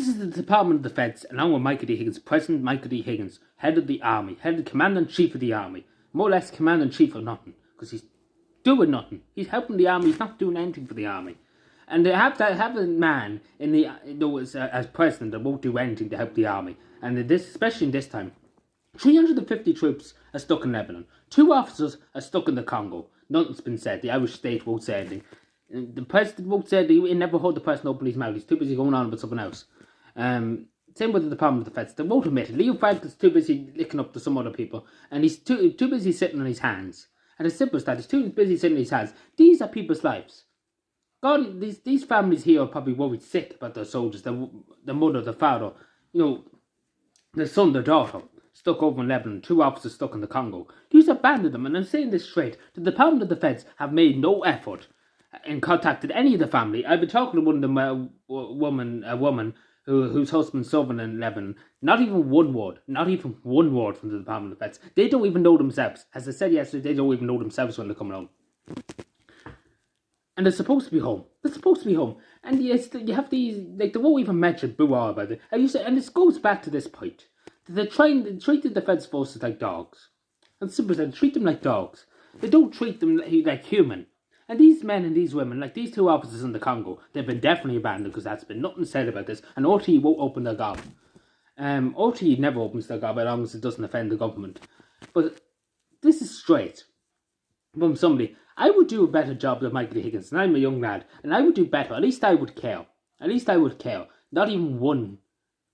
This is the Department of Defense, along with Michael D. Higgins, President Michael D. Higgins, head of the army, head of the Commander-in-Chief of the army, more or less Commander-in-Chief of nothing, because he's doing nothing. He's helping the army, he's not doing anything for the army. And they have a man in the as president that won't do anything to help the army. And this, especially in this time, 350 troops are stuck in Lebanon. 2 officers are stuck in the Congo. Nothing's been said. The Irish state won't say anything. The president won't say anything. He never heard the president open his mouth. He's too busy going on about something else. Same with the Department of Defense. They won't admit it. Leo Franklin's too busy licking up to some other people. And he's too busy sitting on his hands. And as simple as that, he's too busy sitting on his hands. These are people's lives. God, these families here are probably worried sick about their soldiers, the mother, the father, the son, the daughter, stuck over in Lebanon, 2 officers stuck in the Congo. These abandoned them, and I'm saying this straight. The Department of Defense have made no effort in contacting any of the family. I've been talking to one of them, a woman whose husband served in Lebanon. Not even one word from the Department of Defense. They don't even know themselves. As I said yesterday, they don't even know themselves when they're coming home. And they're supposed to be home. And yes, you have these, they won't even mention boo-ah about it. And this goes back to this point. They treat the defence forces like dogs. And simply said, treat them like dogs. They don't treat them like human. And these men and these women, like these 2 officers in the Congo, they've been definitely abandoned because there's been nothing said about this. And RTE won't open their gob. RTE never opens their gob as long as it doesn't offend the government. But this is straight from somebody. I would do a better job than Michael D. Higgins, and I'm a young lad, and I would do better. At least I would care. Not even one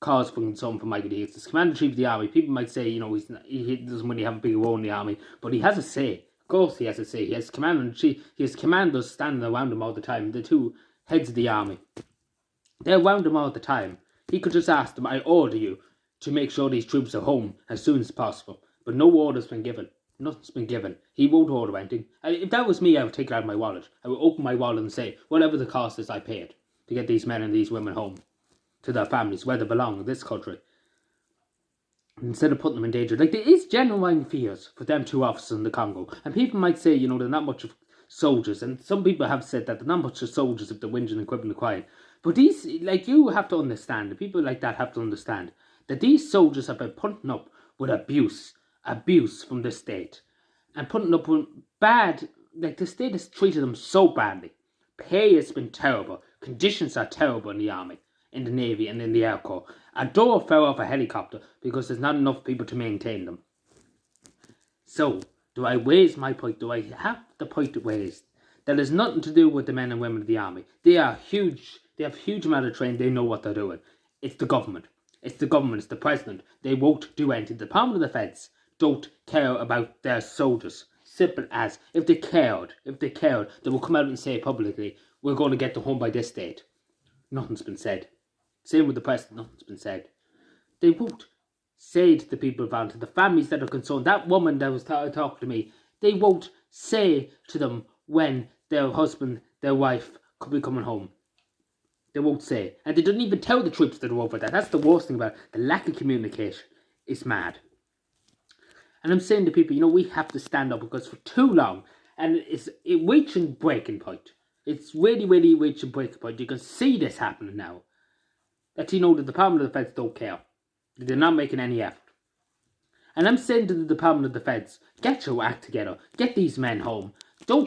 cause for concern for Michael D. Higgins. As Commander-in-Chief of the army, people might say, he doesn't really have a big role in the army, but he has a say. Of course he has a say. He has Commander-in-Chief, he has commanders standing around him all the time, the 2 heads of the army. They're around him all the time. He could just ask them, I order you to make sure these troops are home as soon as possible. But no order's been given. Nothing's been given. He won't order anything. If that was me, I would take it out of my wallet. I would open my wallet and say, whatever the cost is, I pay it to get these men and these women home to their families, where they belong in this country. Instead of putting them in danger. Like, there is genuine fears for them 2 officers in the Congo. And people might say, they're not much of soldiers. And some people have said that they're not much of soldiers if they're whinging and quibbling and crying. But these, you have to understand, the people like that have to understand, that these soldiers have been putting up with abuse from the state, and putting up with bad, the state has treated them so badly. Pay has been terrible, conditions are terrible in the army, in the navy, and in the air corps. A door fell off a helicopter because there's not enough people to maintain them. So, do I raise my point? Do I have the point raised? That has nothing to do with the men and women of the army. They have huge amount of training, they know what they're doing. It's the government, it's the president. They won't do anything. The Department of Defense don't care about their soldiers. Simple as, if they cared, they will come out and say publicly, we're going to get them home by this date. Nothing's been said. Same with the president, nothing's been said. They won't say to the people around, to the families that are concerned, that woman that was talking to me, they won't say to them when their husband, their wife could be coming home. They won't say. And they didn't even tell the troops that are over there. That's the worst thing about it. The lack of communication is mad. And I'm saying to people, we have to stand up, because for too long, and it's reaching breaking point. It's really, really reaching breaking point. You can see this happening now. That the Department of Defense don't care. They're not making any effort. And I'm saying to the Department of Defense, get your act together. Get these men home. Don't